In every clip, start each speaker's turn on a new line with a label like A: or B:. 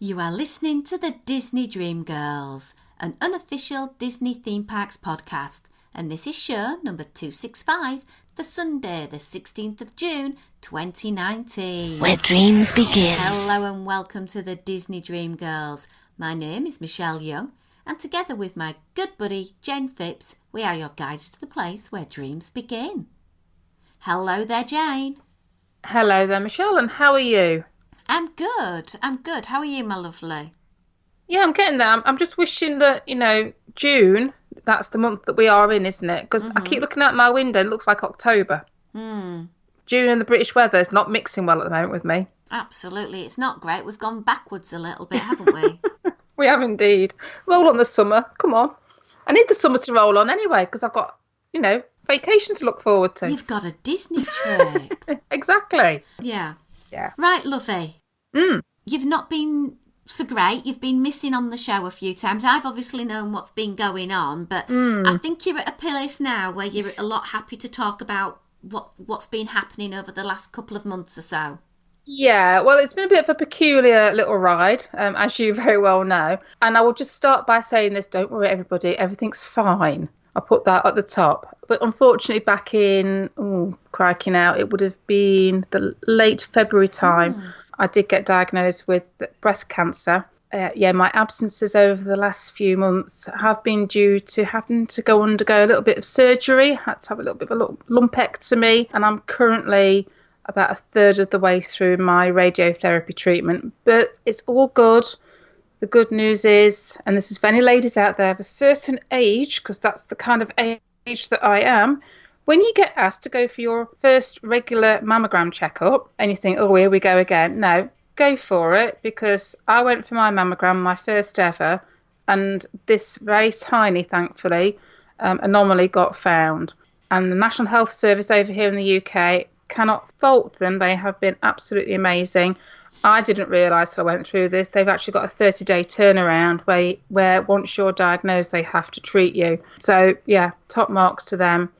A: You are listening to the Disney Dream Girls, an unofficial Disney theme parks podcast, and this is show number 265 for Sunday, the 16th of June, 2019.
B: Where dreams begin.
A: Hello and welcome to the Disney Dream Girls. My name is Michelle Young, and together with my good buddy Jayne Phipps, we are your guides to the place where dreams begin. Hello there, Jayne.
C: Hello there, Michelle, and how are you?
A: I'm good. How are you, my lovely?
C: Yeah, I'm getting there. I'm just wishing that, June, that's the month that we are in, isn't it? Because I keep looking out my window and it looks like October. June and the British weather is not mixing well at the moment with me.
A: Absolutely. It's not great. We've gone backwards a little bit, haven't we?
C: We have indeed. Roll on the summer. Come on. I need the summer to roll on anyway because I've got, vacation to look forward to.
A: You've got a Disney trip.
C: Exactly.
A: Yeah.
C: Yeah.
A: Right, lovey. You've not been so great. You've been missing on the show a few times. I've obviously known what's been going on, but I think you're at a place now where you're a lot happy to talk about what's been happening over the last couple of months or so.
C: Yeah, well, it's been a bit of a peculiar little ride, as you very well know. And I will just start by saying this, don't worry, everybody, everything's fine. I'll put that at the top. But unfortunately, back in, crikey now, it would have been the late February time, I did get diagnosed with breast cancer. My absences over the last few months have been due to having to undergo a little bit of surgery. Had to have a little bit of a lumpectomy, and I'm currently about a third of the way through my radiotherapy treatment. But it's all good. The good news is, and this is for any ladies out there of a certain age, because that's the kind of age that I am, when you get asked to go for your first regular mammogram checkup and you think, oh, here we go again. No, go for it, because I went for my mammogram, my first ever, and this very tiny, thankfully, anomaly got found. And the National Health Service over here in the UK, cannot fault them. They have been absolutely amazing. I didn't realise that I went through this. They've actually got a 30-day turnaround where once you're diagnosed, they have to treat you. So, yeah, top marks to them.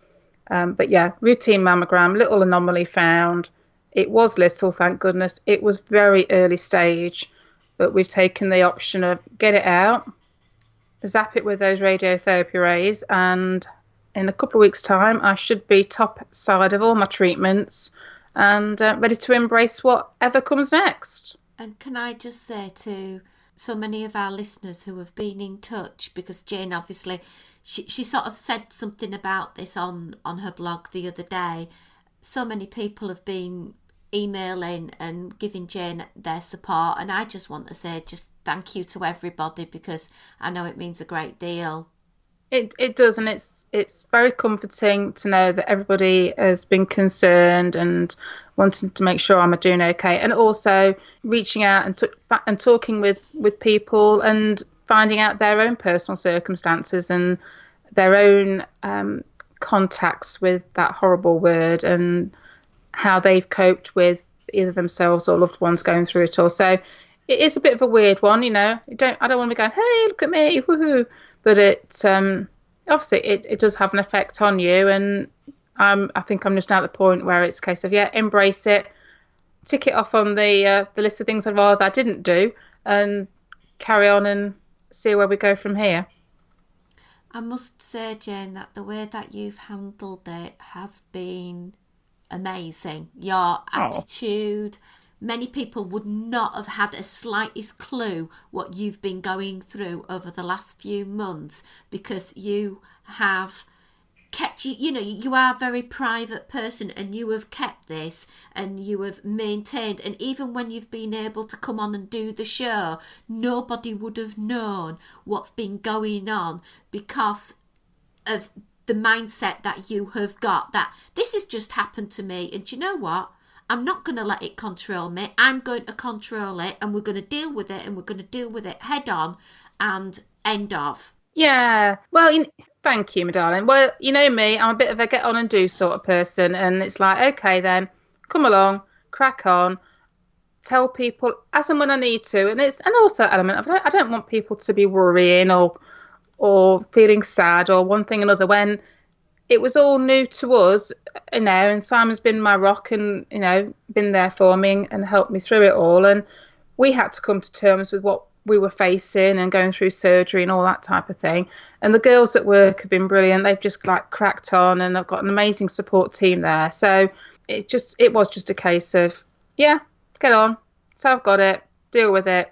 C: But, yeah, routine mammogram, little anomaly found. It was little, thank goodness. It was very early stage, but we've taken the option of get it out, zap it with those radiotherapy rays, and in a couple of weeks' time, I should be top side of all my treatments and ready to embrace whatever comes next.
A: And can I just say to so many of our listeners who have been in touch, because Jayne obviously, she sort of said something about this on her blog the other day. So many people have been emailing and giving Jayne their support, and I just want to say just thank you to everybody, because I know it means a great deal.
C: It does, and it's very comforting to know that everybody has been concerned and wanting to make sure I'm doing okay, and also reaching out and talking with people and finding out their own personal circumstances and their own contacts with that horrible word and how they've coped with either themselves or loved ones going through it all. So it is a bit of a weird one, I don't want to be going, hey, look at me, woohoo. But it obviously it does have an effect on you, and I think I'm just now at the point where it's a case of embrace it, tick it off on the list of things I'd rather I didn't do, and carry on and see where we go from here.
A: I must say, Jayne, that the way that you've handled it has been amazing. Your attitude. Many people would not have had a slightest clue what you've been going through over the last few months, because you have kept, you are a very private person, and you have kept this and you have maintained. And even when you've been able to come on and do the show, nobody would have known what's been going on because of the mindset that you have got, that this has just happened to me. And you know what? I'm not going to let it control me. I'm going to control it, and we're going to deal with it, and we're going to deal with it head on and end of.
C: Yeah. Well, thank you, my darling. Well, you know me, I'm a bit of a get on and do sort of person. And it's like, okay, then come along, crack on, tell people as and when I need to. And also an element of, I don't want people to be worrying or feeling sad or one thing or another when it was all new to us, and Simon's been my rock and, been there for me and helped me through it all. And we had to come to terms with what we were facing and going through surgery and all that type of thing. And the girls at work have been brilliant. They've just like cracked on, and I've got an amazing support team there. So it was just a case of, yeah, get on. So I've got it, deal with it,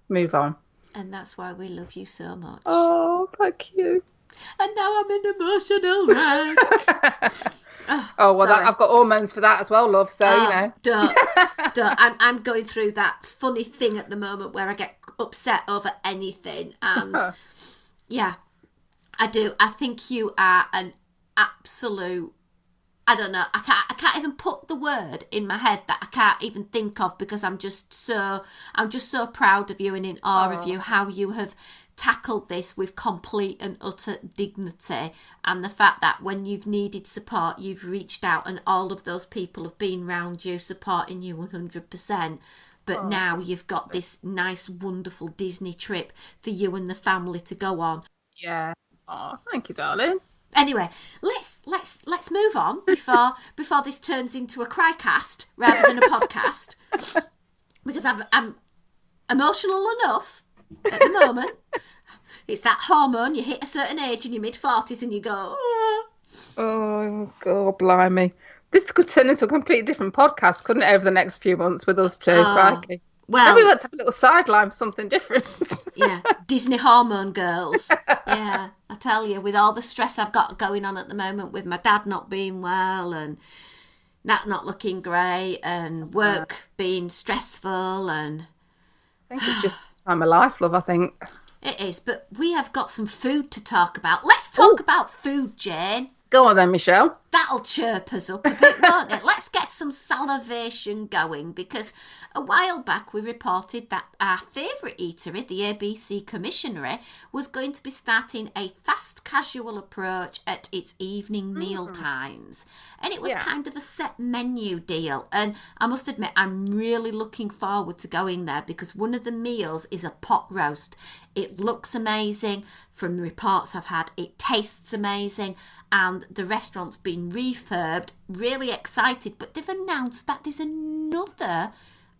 C: move on.
A: And that's why we love you so much.
C: Oh, thank you.
A: And now I'm an emotional wreck.
C: Oh, well, I've got hormones for that as well, love. So, you know.
A: Don't. I'm going through that funny thing at the moment where I get upset over anything. And yeah, I do. I think you are an absolute, I don't know, I can't even put the word in my head that I can't even think of, because I'm just so proud of you and in awe of you, how you have tackled this with complete and utter dignity, and the fact that when you've needed support, you've reached out, and all of those people have been round you, supporting you 100%. But now you've got this nice, wonderful Disney trip for you and the family to go on.
C: Yeah. Oh, thank you, darling.
A: Anyway, let's move on before this turns into a crycast rather than a podcast, because I'm emotional enough at the moment. It's that hormone. You hit a certain age in your mid-40s and you go,
C: oh, God, blimey. This could turn into a completely different podcast, couldn't it, over the next few months with us two? Crikey.
A: Well,
C: maybe we want to have a little sideline for something different.
A: Yeah, Disney hormone girls. Yeah, I tell you, with all the stress I've got going on at the moment, with my dad not being well and that not looking great, and work being stressful, and
C: I think it's just the time of life, love, I think.
A: It is, but we have got some food to talk about. Let's talk about food, Jayne.
C: Go on then, Michelle.
A: That'll chirp us up a bit, won't it? Let's get some salivation going, because a while back we reported that our favourite eatery, the ABC Commissionery, was going to be starting a fast casual approach at its evening meal times. And it was kind of a set menu deal. And I must admit, I'm really looking forward to going there, because one of the meals is a pot roast. It looks amazing. From the reports I've had, it tastes amazing. And the restaurant's been refurbed. Really excited. But they've announced that there's another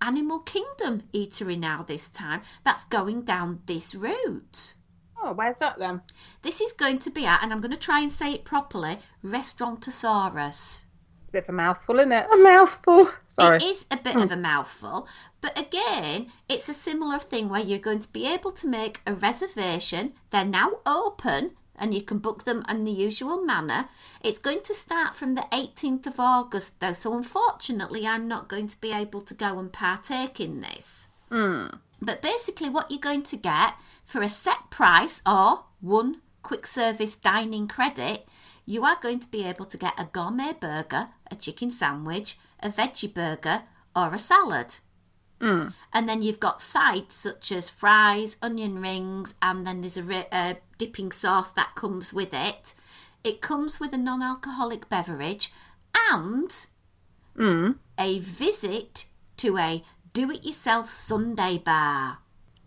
A: Animal Kingdom eatery now this time that's going down this route.
C: Oh, where's that then?
A: This is going to be at, and I'm going to try and say it properly, Restaurantosaurus.
C: A bit of a mouthful, isn't it? A mouthful. Sorry.
A: It is a bit of a mouthful, but again, it's a similar thing where you're going to be able to make a reservation. They're now open, and you can book them in the usual manner. It's going to start from the 18th of August, though, so unfortunately, I'm not going to be able to go and partake in this. But basically, what you're going to get for a set price, or one quick service dining credit, you are going to be able to get a gourmet burger, a chicken sandwich, a veggie burger, or a salad. And then you've got sides such as fries, onion rings, and then there's a dipping sauce that comes with it. It comes with a non-alcoholic beverage and a visit to a do-it-yourself Sunday bar.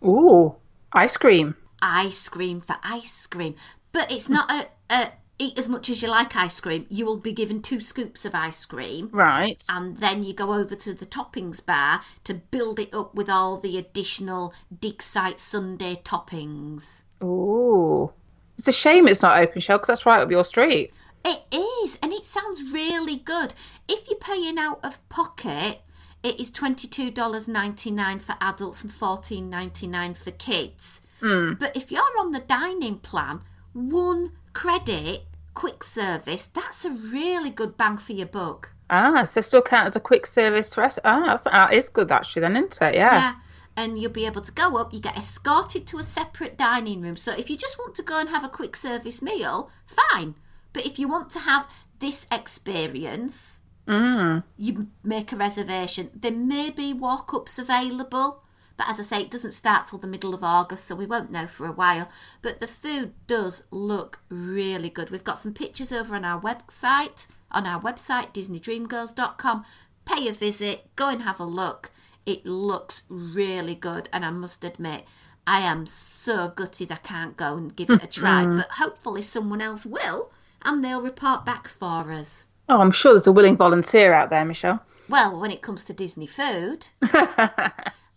C: Ooh, ice cream.
A: Ice cream for ice cream. But it's not a eat as much as you like ice cream. You will be given 2 scoops of ice cream.
C: Right.
A: And then you go over to the toppings bar to build it up with all the additional Dig Site Sunday toppings.
C: Ooh. It's a shame it's not open, Shell, because that's right up your street.
A: It is, and it sounds really good. If you're paying out of pocket, it is $22.99 for adults and $14.99 for kids. But if you're on the dining plan, 1 credit, quick service, that's a really good bang for your buck.
C: So still count as a quick service for us. That is good actually then, isn't it? Yeah.
A: And you'll be able to go up, you get escorted to a separate dining room. So if you just want to go and have a quick service meal, fine. But if you want to have this experience, you make a reservation. There may be walk-ups available, but as I say, it doesn't start till the middle of August, so we won't know for a while. But the food does look really good. We've got some pictures over on our website, disneydreamgirls.com. Pay a visit, go and have a look. It looks really good, and I must admit, I am so gutted I can't go and give it a try, but hopefully someone else will, and they'll report back for us.
C: Oh, I'm sure there's a willing volunteer out there, Michelle.
A: Well, when it comes to Disney food,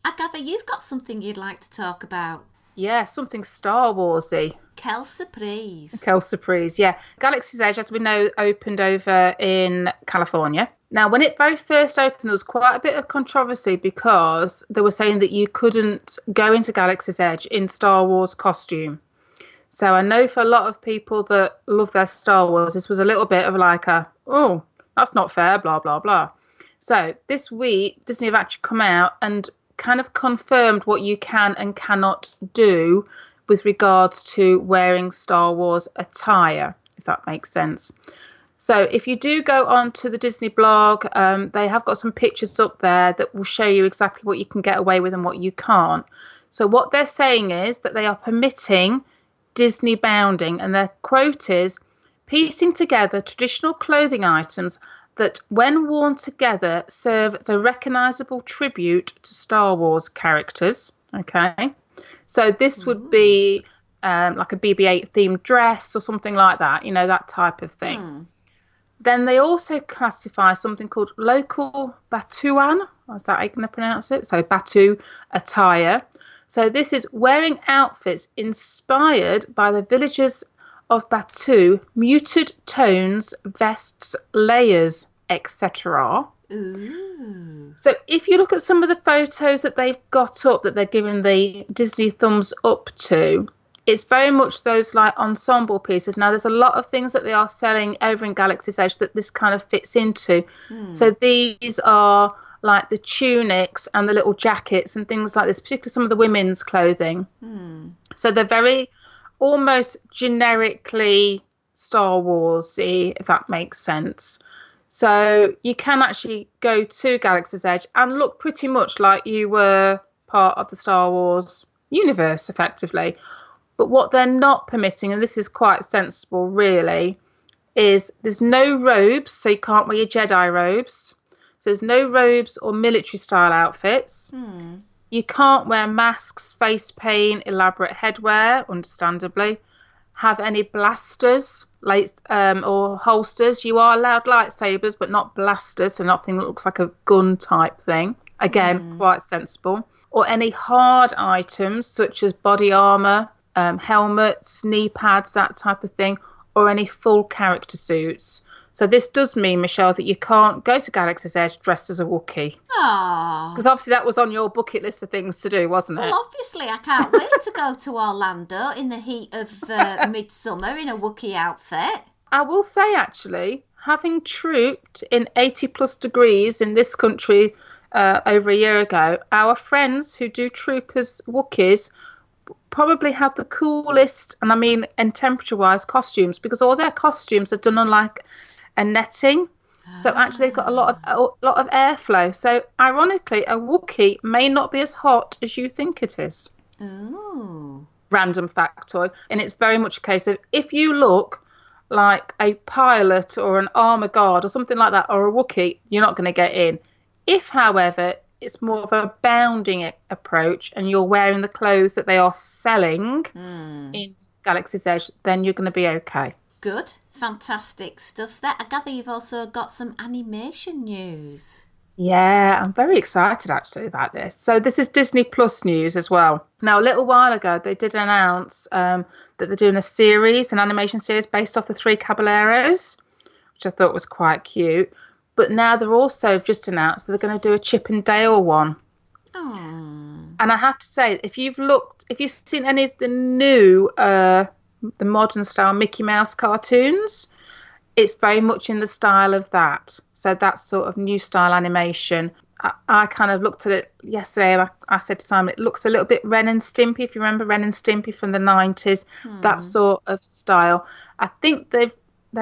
A: I gather you've got something you'd like to talk about.
C: Yeah, something Star Warsy.
A: Quelle surprise.
C: Quelle surprise, yeah. Galaxy's Edge, as we know, opened over in California. Now, when it very first opened, there was quite a bit of controversy because they were saying that you couldn't go into Galaxy's Edge in Star Wars costume. So I know for a lot of people that love their Star Wars, this was a little bit of like oh, that's not fair, blah, blah, blah. So this week, Disney have actually come out and kind of confirmed what you can and cannot do with regards to wearing Star Wars attire, if that makes sense. So if you do go onto the Disney blog, they have got some pictures up there that will show you exactly what you can get away with and what you can't. So what they're saying is that they are permitting Disney bounding, and their quote is, piecing together traditional clothing items that when worn together serve as a recognisable tribute to Star Wars characters. Okay, so this would be like a BB-8 themed dress or something like that, you know, that type of thing. Then they also classify something called local Batuan. Is that how you're going to pronounce it? So Batu attire. So this is wearing outfits inspired by the villagers of Batu, muted tones, vests, layers, etc. So if you look at some of the photos that they've got up that they're giving the Disney thumbs up to, it's very much those like ensemble pieces. Now, there's a lot of things that they are selling over in Galaxy's Edge that this kind of fits into. So these are like the tunics and the little jackets and things like this, particularly some of the women's clothing. So they're very almost generically Star Wars-y, if that makes sense. So you can actually go to Galaxy's Edge and look pretty much like you were part of the Star Wars universe, effectively. But what they're not permitting, and this is quite sensible really, is there's no robes, so you can't wear your Jedi robes. So there's no robes or military style outfits. You can't wear masks, face paint, elaborate headwear, understandably. Have any blasters or holsters. You are allowed lightsabers, but not blasters, so nothing that looks like a gun type thing. Again, quite sensible. Or any hard items, such as body armour, helmets, knee pads, that type of thing, or any full character suits. So this does mean, Michelle, that you can't go to Galaxy's Edge dressed as a Wookiee.
A: Aww.
C: Because obviously that was on your bucket list of things to do, wasn't it?
A: Well, obviously I can't wait to go to Orlando in the heat of midsummer in a Wookiee outfit. I
C: will say, actually, having trooped in 80 plus degrees in this country over a year ago, our friends who do troop as Wookiees probably had the coolest, and I mean in temperature-wise, costumes, because all their costumes are done on like a netting. So actually they've got a lot of airflow. So ironically, a Wookiee may not be as hot as you think it is.
A: Ooh.
C: Random factoid. And it's very much a case of if you look like a pilot or an armor guard or something like that, or a Wookiee, you're not going to get in. If, however, it's more of a bounding approach and you're wearing the clothes that they are selling in Galaxy's Edge, then you're going to be okay.
A: Good. Fantastic stuff there. I gather you've also got some animation news.
C: Yeah, I'm very excited actually about this. So this is Disney Plus news as well. Now, a little while ago, they did announce that they're doing an animation series based off the Three Caballeros, which I thought was quite cute. But now they're also just announced that they're going to do a Chip and Dale one.
A: Aww.
C: And I have to say, if you've seen any of the new, the modern style Mickey Mouse cartoons, it's very much in the style of that. So that's sort of new style animation. I kind of looked at it yesterday and I said to Simon, it looks a little bit Ren and Stimpy, if you remember Ren and Stimpy from the 90s, that sort of style. I think they're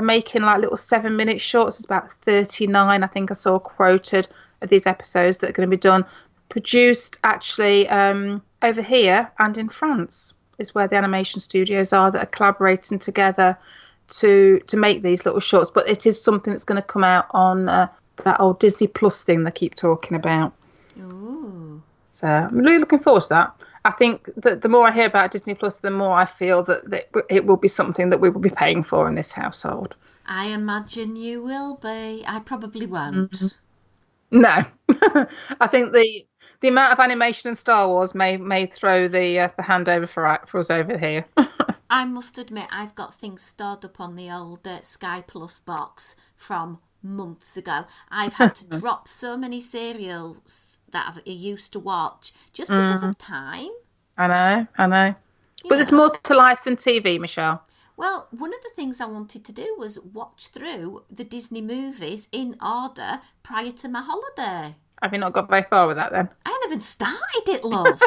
C: making like little 7-minute shorts. It's about 39, I think I saw quoted, of these episodes that are going to be done. Produced actually over here and in France is where the animation studios are that are collaborating together to make these little shorts. But it is something that's going to come out on that old Disney Plus thing they keep talking about.
A: Ooh.
C: So I'm really looking forward to that. I think that the more I hear about Disney Plus, the more I feel that it will be something that we will be paying for in this household.
A: I imagine you will be. I probably won't.
C: No. I think the The amount of animation in Star Wars may throw the hand over for us over here.
A: I must admit, I've got things stored up on the old Sky Plus box from months ago. I've had to drop so many serials that I used to watch just because of time.
C: I know. But there's more to life than TV, Michelle.
A: Well, one of the things I wanted to do was watch through the Disney movies in order prior to my holiday.
C: Have you not got very far with that then?
A: I haven't even started it, love.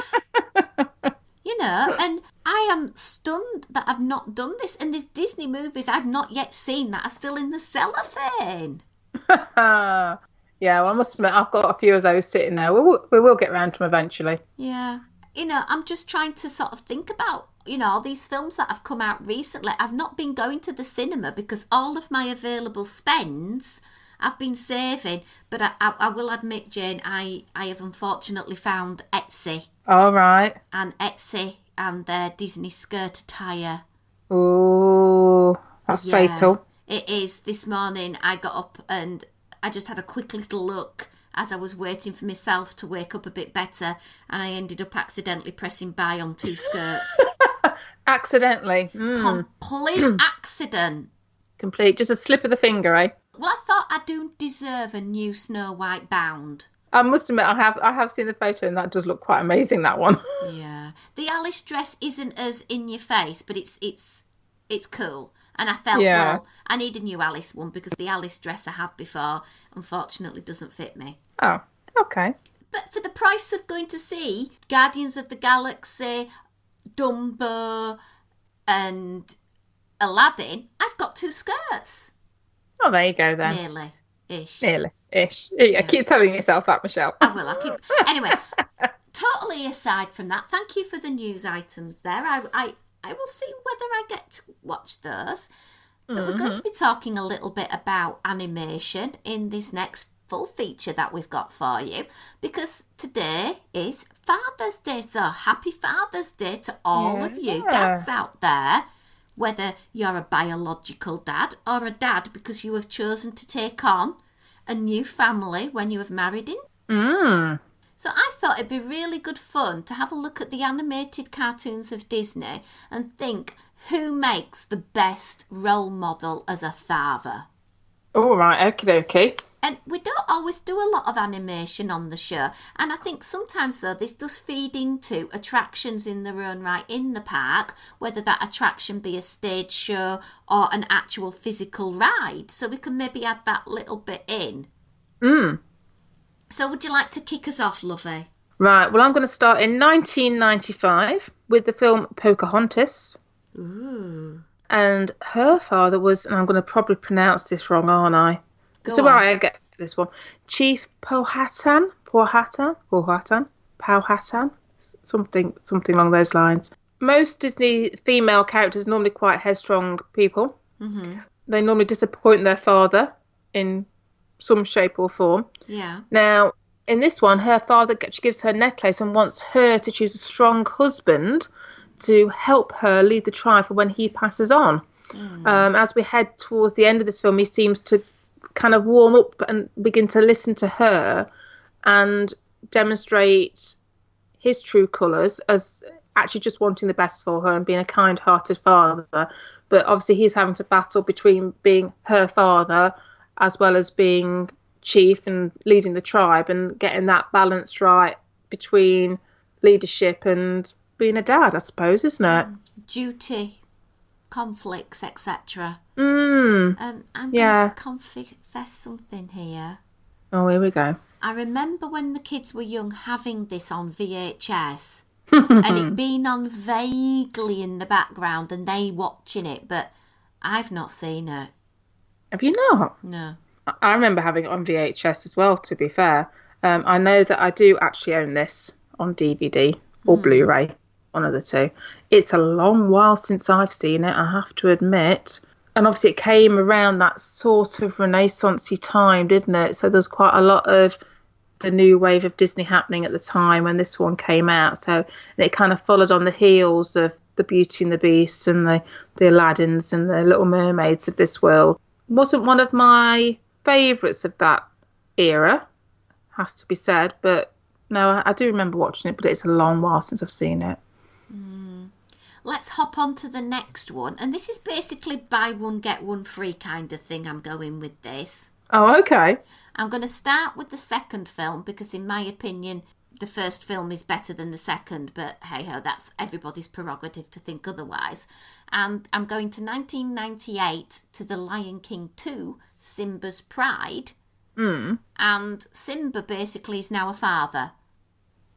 A: And I am stunned that I've not done this. And there's Disney movies I've not yet seen that are still in the cellophane.
C: Yeah, well, I must admit, I've got a few of those sitting there. We will get around to them eventually.
A: Yeah. I'm just trying to sort of think about, all these films that have come out recently. I've not been going to the cinema because all of my available spends I've been saving. But I will admit, Jayne, I have unfortunately found Etsy.
C: All right.
A: And Etsy and their Disney skirt attire.
C: Oh, that's fatal.
A: It is. This morning I got up and I just had a quick little look as I was waiting for myself to wake up a bit better, and I ended up accidentally pressing buy on 2 skirts.
C: Accidentally?
A: Complete accident.
C: Complete. Just a slip of the finger, eh?
A: Well, I thought I do deserve a new Snow White bound.
C: I must admit, I have seen the photo, and that does look quite amazing, that one.
A: Yeah. The Alice dress isn't as in your face, but it's cool. And I felt, well, I need a new Alice one because the Alice dress I have before, unfortunately, doesn't fit me.
C: Oh, okay.
A: But for the price of going to see Guardians of the Galaxy, Dumbo, and Aladdin, I've got 2 skirts.
C: Oh, there you go then.
A: Nearly-ish.
C: Nearly-ish. Yeah. Keep telling yourself that, Michelle.
A: I will. Anyway, totally aside from that, thank you for the news items there. I will see whether I get to watch those. But we're going to be talking a little bit about animation in this next full feature that we've got for you, because today is Father's Day. So happy Father's Day to all of you dads out there, whether you're a biological dad or a dad because you have chosen to take on a new family when you have married in. So I thought it'd be really good fun to have a look at the animated cartoons of Disney and think who makes the best role model as a father.
C: All right, okie.
A: And we don't always do a lot of animation on the show. And I think sometimes, though, this does feed into attractions in their own right in the park, whether that attraction be a stage show or an actual physical ride. So we can maybe add that little bit in. So would you like to kick us off, lovey?
C: Right, well, I'm going to start in 1995 with the film Pocahontas.
A: Ooh.
C: And her father was, and I'm going to probably pronounce this wrong, aren't I? So where I get this one. Chief Powhatan, something along those lines. Most Disney female characters are normally quite headstrong people. Mm-hmm. They normally disappoint their father in some shape or form.
A: Yeah.
C: Now, in this one, her father gives her a necklace and wants her to choose a strong husband to help her lead the tribe for when he passes on. As we head towards the end of this film, he seems to kind of warm up and begin to listen to her and demonstrate his true colours as actually just wanting the best for her and being a kind-hearted father. But obviously he's having to battle between being her father as well as being chief and leading the tribe and getting that balance right between leadership and being a dad, I suppose, isn't it?
A: Duty, conflicts, etc.
C: I'm
A: going to confess something here.
C: Oh, here we go.
A: I remember when the kids were young having this on VHS and it being on vaguely in the background and they watching it, but I've not seen it.
C: Have you not?
A: No.
C: I remember having it on VHS as well, to be fair. I know that I do actually own this on DVD or Blu-ray, one of the two. It's a long while since I've seen it, I have to admit. And obviously it came around that sort of Renaissance-y time, didn't it? So there's quite a lot of the new wave of Disney happening at the time when this one came out. So and it kind of followed on the heels of the Beauty and the Beast and the Aladdins and the Little Mermaids of this world. Wasn't one of my favourites of that era, has to be said, but No, I do remember watching it, but it's a long while since I've seen it.
A: Let's hop on to the next one. And this is basically buy one, get one free kind of thing I'm going with this.
C: Oh, okay.
A: I'm going to start with the second film because, in my opinion, the first film is better than the second. But hey-ho, that's everybody's prerogative to think otherwise. And I'm going to 1998 to The Lion King 2, Simba's Pride. And Simba basically is now a father.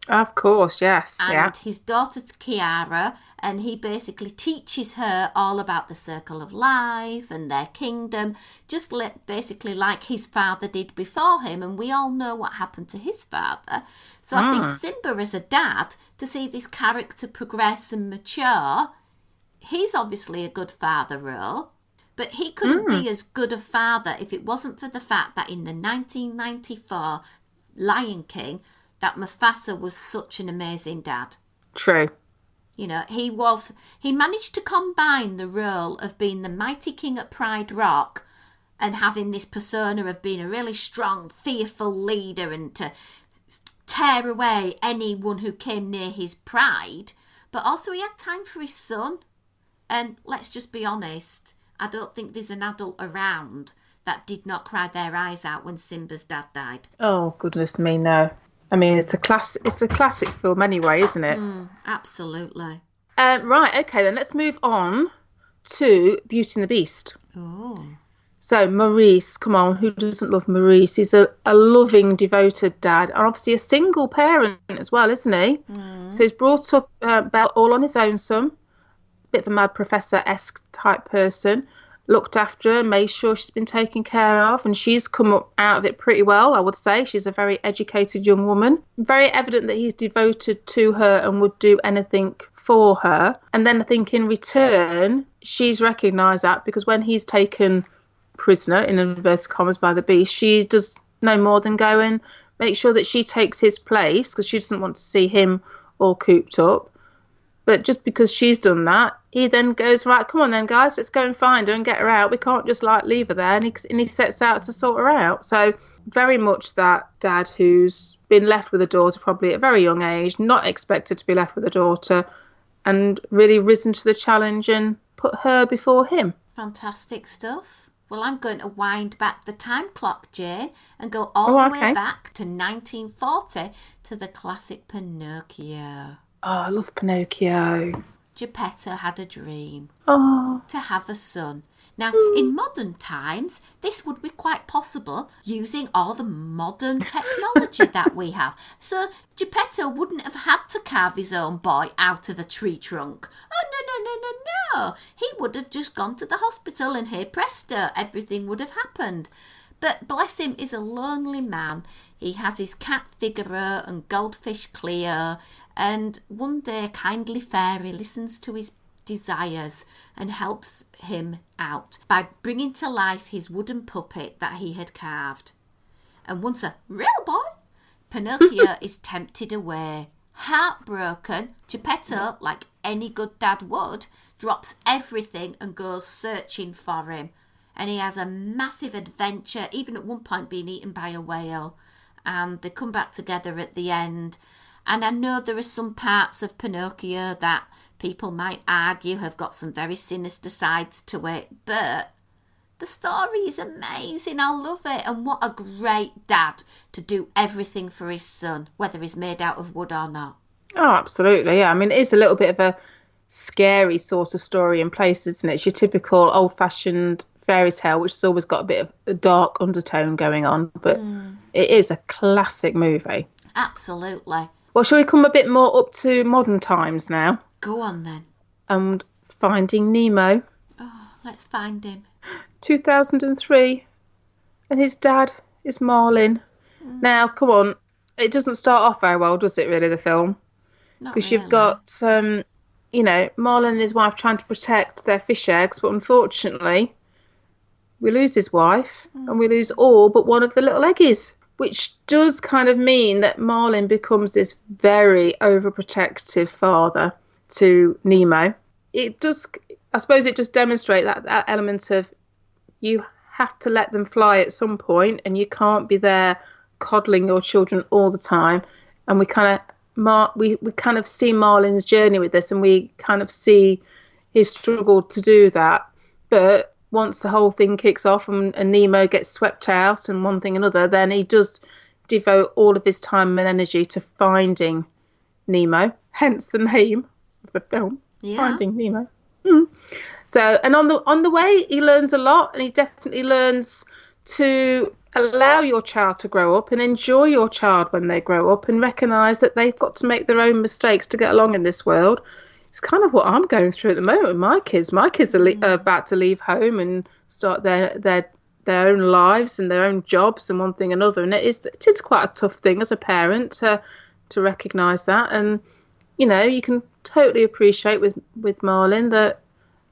C: Of course, yes.
A: And his daughter's Kiara, and he basically teaches her all about the circle of life and their kingdom, just basically like his father did before him, and we all know what happened to his father. So I think Simba as a dad, to see this character progress and mature, he's obviously a good father role, but he couldn't be as good a father if it wasn't for the fact that in the 1994 Lion King, that Mufasa was such an amazing dad.
C: True.
A: You know, he managed to combine the role of being the mighty king at Pride Rock and having this persona of being a really strong, fearful leader and to tear away anyone who came near his pride. But also he had time for his son. And let's just be honest, I don't think there's an adult around that did not cry their eyes out when Simba's dad died.
C: Oh, goodness me, no. I mean, it's a classic film anyway, isn't it?
A: Absolutely.
C: Right, okay, then let's move on to Beauty and the Beast.
A: Oh.
C: So, Maurice, come on, who doesn't love Maurice? He's a loving, devoted dad, and obviously a single parent as well, isn't he? So he's brought up Belle all on his own, son. Bit of a mad professor-esque type person. Looked after her, made sure she's been taken care of, and she's come up out of it pretty well, I would say. She's a very educated young woman. Very evident that he's devoted to her and would do anything for her. And then I think in return, she's recognised that because when he's taken prisoner, in inverted commas, by the Beast, she does no more than go and make sure that she takes his place because she doesn't want to see him all cooped up. But just because she's done that, he then goes, right, come on then, guys, let's go and find her and get her out. We can't just, leave her there. And he sets out to sort her out. So very much that dad who's been left with a daughter probably at a very young age, not expected to be left with a daughter, and really risen to the challenge and put her before him.
A: Fantastic stuff. Well, I'm going to wind back the time clock, Jane, and go all the way back to 1940 to the classic Pinocchio.
C: Oh, I love Pinocchio.
A: Geppetto had a dream.
C: Oh.
A: To have a son. Now, in modern times, this would be quite possible using all the modern technology that we have. So Geppetto wouldn't have had to carve his own boy out of a tree trunk. Oh, no. He would have just gone to the hospital and hey presto, everything would have happened. But bless him, is a lonely man. He has his cat Figaro and goldfish Cleo. And one day a kindly fairy listens to his desires and helps him out by bringing to life his wooden puppet that he had carved. And once a real boy, Pinocchio is tempted away. Heartbroken, Geppetto, like any good dad would, drops everything and goes searching for him. And he has a massive adventure, even at one point being eaten by a whale. And they come back together at the end. And I know there are some parts of Pinocchio that people might argue have got some very sinister sides to it, but the story is amazing. I love it. And what a great dad to do everything for his son, whether he's made out of wood or not.
C: Oh, absolutely. Yeah, I mean, it is a little bit of a scary sort of story in places, isn't it? It's your typical old-fashioned fairy tale, which has always got a bit of a dark undertone going on, but it is a classic movie.
A: Absolutely.
C: Well, shall we come a bit more up to modern times now?
A: Go on then.
C: And Finding Nemo.
A: Oh, let's find him.
C: 2003. And his dad is Marlin. Now, come on. It doesn't start off very well, does it, really, the film? Because you've got, Marlin and his wife trying to protect their fish eggs, but unfortunately, we lose his wife and we lose all but one of the little eggies. Which does kind of mean that Marlin becomes this very overprotective father to Nemo. It does, I suppose it just demonstrates that element of you have to let them fly at some point and you can't be there coddling your children all the time. and we kind of we kind of see Marlin's journey with this, and we kind of see his struggle to do that. But once the whole thing kicks off and Nemo gets swept out and one thing and another, then he does devote all of his time and energy to finding Nemo, hence the name of the film, Finding Nemo. So, and on the way, he learns a lot, and he definitely learns to allow your child to grow up and enjoy your child when they grow up and recognise that they've got to make their own mistakes to get along in this world. It's kind of what I'm going through at the moment with my kids. My kids are about to leave home and start their own lives and their own jobs and one thing and another. And it is quite a tough thing as a parent to recognise that. And, you know, you can totally appreciate with Marlin that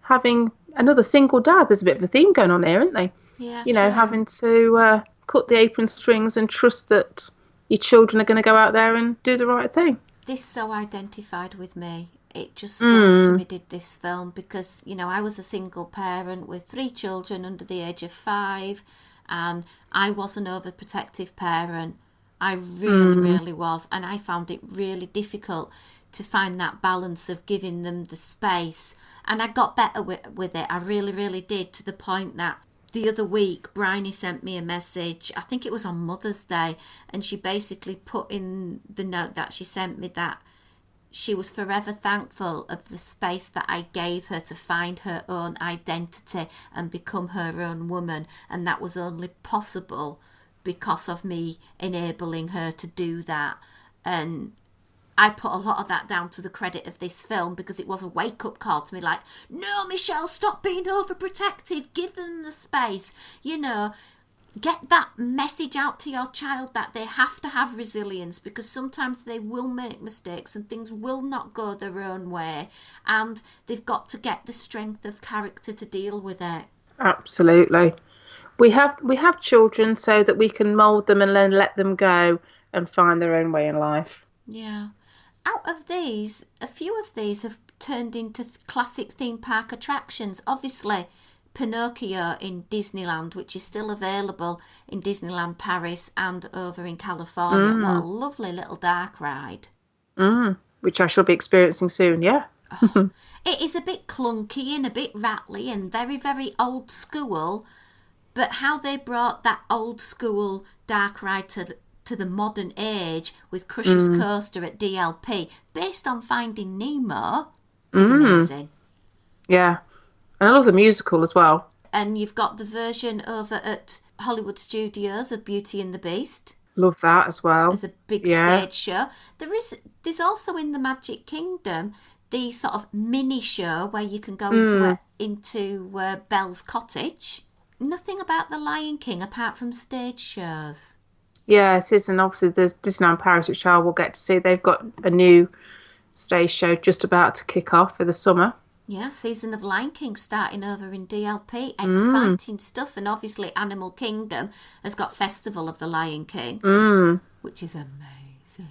C: having another single dad, there's a bit of a theme going on here, isn't there?
A: Yeah,
C: you know, having to cut the apron strings and trust that your children are going to go out there and do the right thing.
A: This so identified with me. It just so to me did this film because, you know, I was a single parent with 3 children under the age of 5, and I was an overprotective parent. I really was, and I found it really difficult to find that balance of giving them the space. And I got better with it. I really did, to the point that the other week, Bryony sent me a message, I think it was on Mother's Day, and she basically put in the note that she sent me that she was forever thankful of the space that I gave her to find her own identity and become her own woman. And that was only possible because of me enabling her to do that. And I put a lot of that down to the credit of this film, because it was a wake-up call to me, like, no, Michelle, stop being overprotective. Give them the space. You know, get that message out to your child that they have to have resilience, because sometimes they will make mistakes and things will not go their own way, and they've got to get the strength of character to deal with it.
C: Absolutely. We have children so that we can mould them and then let them go and find their own way in life.
A: Yeah. Out of these, a few of these have turned into classic theme park attractions. Obviously, Pinocchio in Disneyland, which is still available in Disneyland Paris and over in California. What a lovely little dark ride.
C: Which I shall be experiencing soon, yeah.
A: It is a bit clunky and a bit rattly and very, very old school, but how they brought that old school dark ride to the modern age with Crush's Coaster at DLP, based on Finding Nemo, is amazing.
C: Yeah. And I love the musical as well.
A: And you've got the version over at Hollywood Studios of Beauty and the Beast.
C: Love that as well.
A: There's a big stage show. There's also in the Magic Kingdom the sort of mini show where you can go into Belle's cottage. Nothing about the Lion King apart from stage shows.
C: Yeah, it is. And obviously there's Disneyland Paris, which I will get to see. They've got a new stage show just about to kick off for the summer.
A: Yeah, Season of Lion King starting over in DLP. Exciting stuff. And obviously Animal Kingdom has got Festival of the Lion King, which is amazing.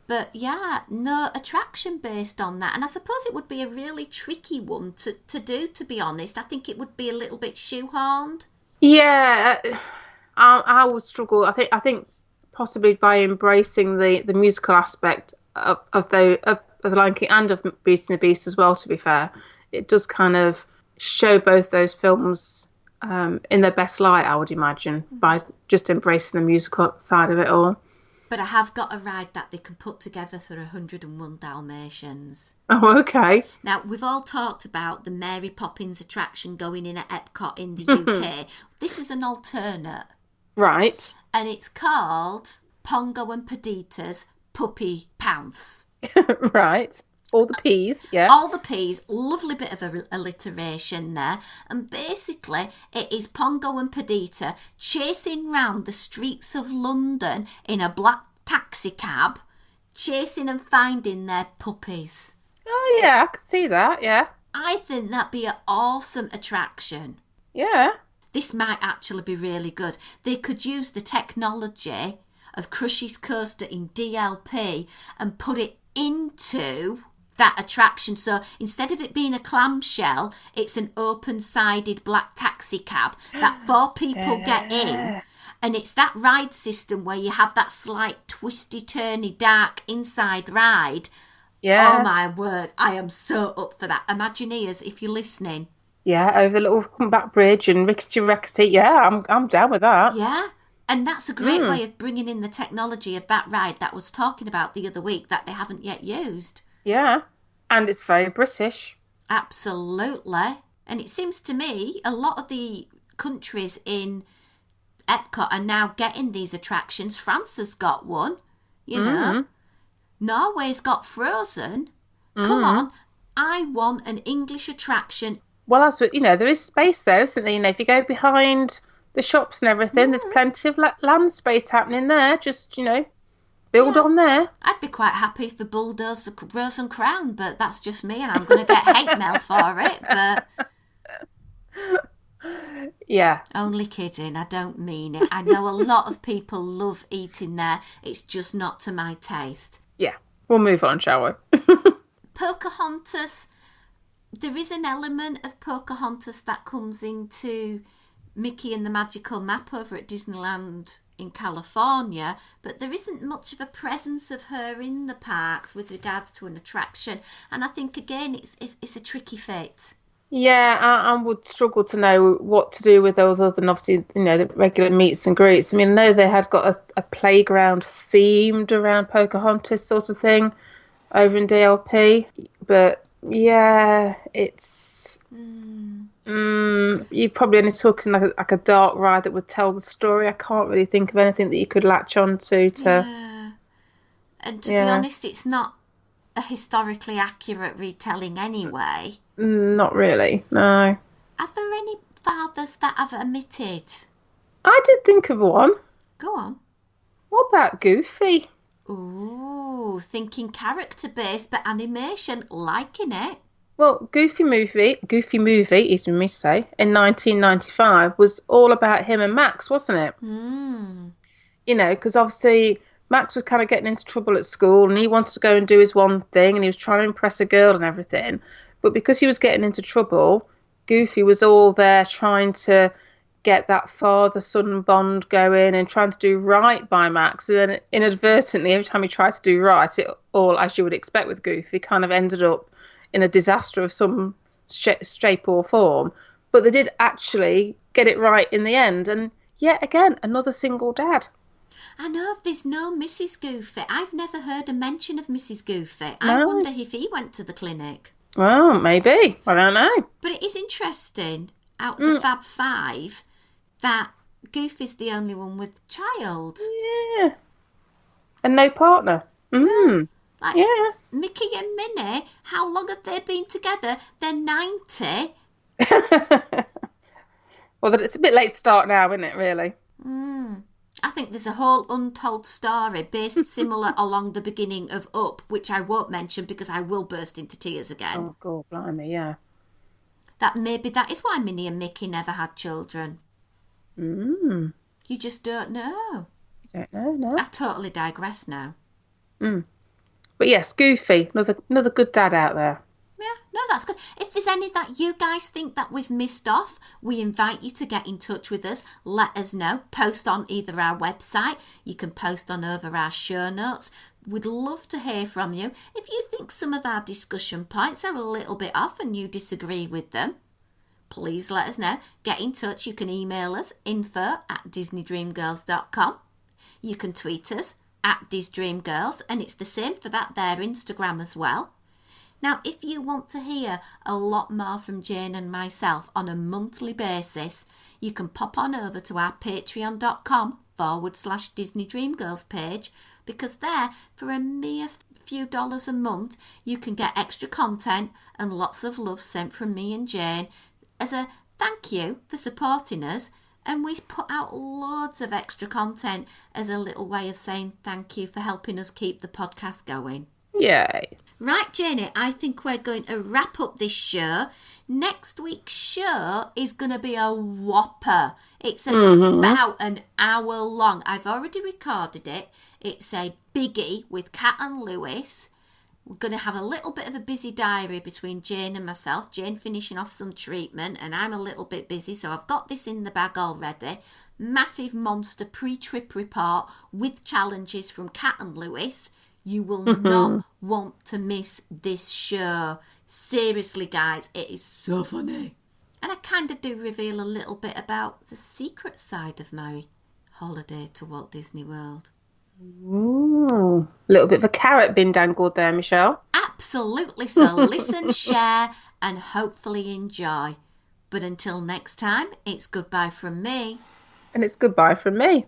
A: But yeah, no attraction based on that. And I suppose it would be a really tricky one to do, to be honest. I think it would be a little bit shoehorned. Yeah,
C: I would struggle. I think possibly by embracing the musical aspect of the Lion King and of Beauty and the Beast as well, to be fair, it does kind of show both those films in their best light, I would imagine, by just embracing the musical side of it all.
A: But I have got a ride that they can put together for 101 Dalmatians.
C: Oh, okay.
A: Now, we've all talked about the Mary Poppins attraction going in at Epcot in the UK. This is an alternate.
C: Right.
A: And it's called Pongo and Perdita's Puppy Pounce.
C: Right. All the P's, yeah.
A: All the P's. Lovely bit of alliteration there. And basically, it is Pongo and Perdita chasing round the streets of London in a black taxi cab, chasing and finding their puppies.
C: Oh, yeah, I can see that, yeah.
A: I think that'd be an awesome attraction.
C: Yeah.
A: This might actually be really good. They could use the technology of Crush's Coaster in DLP and put it into that attraction. So instead of it being a clamshell, it's an open-sided black taxi cab that 4 people get in, And it's that ride system where you have that slight twisty-turny, dark inside ride.
C: Yeah.
A: Oh, my word. I am so up for that. Imagineers, if you're listening.
C: Yeah, over the little back bridge and rickety. Yeah, I'm down with that.
A: Yeah. And that's a great way of bringing in the technology of that ride that I was talking about the other week that they haven't yet used.
C: Yeah. And it's very British.
A: Absolutely. And it seems to me a lot of the countries in Epcot are now getting these attractions. France has got one, you know. Norway's got Frozen. Come on. I want an English attraction.
C: Well, there is space there, isn't there? If you go behind the shops and everything, there's plenty of land space happening there. Just, build on there.
A: I'd be quite happy if the bulldoze the Rose and Crown, but that's just me, and I'm going to get hate mail for it, but...
C: Yeah.
A: Only kidding, I don't mean it. I know a lot of people love eating there. It's just not to my taste.
C: Yeah. We'll move on, shall we?
A: Pocahontas, there is an element of Pocahontas that comes into Mickey and the Magical Map over at Disneyland in California, but there isn't much of a presence of her in the parks with regards to an attraction. And I think, again, it's a tricky fit.
C: Yeah, I would struggle to know what to do with those other than obviously, the regular meets and greets. I mean, I know they had got a playground themed around Pocahontas sort of thing over in DLP, but yeah, it's you're probably only talking like a dark ride that would tell the story. I can't really think of anything that you could latch onto to.
A: Yeah. And to be honest, it's not a historically accurate retelling anyway.
C: Not really, no.
A: Are there any fathers that have omitted?
C: I did think of one.
A: Go on.
C: What about Goofy?
A: Ooh, thinking character-based but animation, liking it.
C: Well, Goofy movie, easy for me to say, in 1995 was all about him and Max, wasn't it? Because obviously Max was kind of getting into trouble at school and he wanted to go and do his one thing and he was trying to impress a girl and everything. But because he was getting into trouble, Goofy was all there trying to get that father-son bond going and trying to do right by Max. And then inadvertently, every time he tried to do right, it all, as you would expect with Goofy, kind of ended up in a disaster of some shape or form. But they did actually get it right in the end. And yet again, another single dad.
A: I know there's no Mrs. Goofy. I've never heard a mention of Mrs. Goofy.
C: No.
A: I wonder if he went to the clinic.
C: Well, maybe. I don't know.
A: But it is interesting, out the Fab Five, that Goofy's the only one with child.
C: Yeah. And no partner. Yeah.
A: Mickey and Minnie, how long have they been together? They're 90.
C: Well, it's a bit late to start now, isn't it, really?
A: I think there's a whole untold story based similar along the beginning of Up, which I won't mention because I will burst into tears again.
C: Oh, God, blimey, yeah.
A: That maybe that is why Minnie and Mickey never had children. You just don't know.
C: You don't know, no.
A: I've totally digressed now.
C: But yes, Goofy, another good dad out there.
A: Yeah, no, that's good. If there's any that you guys think that we've missed off, we invite you to get in touch with us. Let us know. Post on either our website. You can post on over our show notes. We'd love to hear from you. If you think some of our discussion points are a little bit off and you disagree with them, please let us know. Get in touch. You can email us info@disneydreamgirls.com. You can tweet us @DisDreamGirls, and it's the same for that there Instagram as well. Now, if you want to hear a lot more from Jayne and myself on a monthly basis, you can pop on over to our patreon.com/Disney Dreamgirls page, because there, for a mere few dollars a month, you can get extra content and lots of love sent from me and Jayne as a thank you for supporting us. And we put out loads of extra content as a little way of saying thank you for helping us keep the podcast going.
C: Yay.
A: Right, Jayne, I think we're going to wrap up this show. Next week's show is going to be a whopper. It's about an hour long. I've already recorded it. It's a biggie with Kat and Lewis. We're going to have a little bit of a busy diary between Jayne and myself. Jayne finishing off some treatment and I'm a little bit busy, so I've got this in the bag already. Massive monster pre-trip report with challenges from Kat and Lewis. You will not want to miss this show. Seriously, guys, it is so funny. And I kind of do reveal a little bit about the secret side of my holiday to Walt Disney World.
C: Ooh, a little bit of a carrot being dangled there, Michelle.
A: Absolutely. So listen, share, and hopefully enjoy. But until next time, it's goodbye from me.
C: And it's goodbye from me.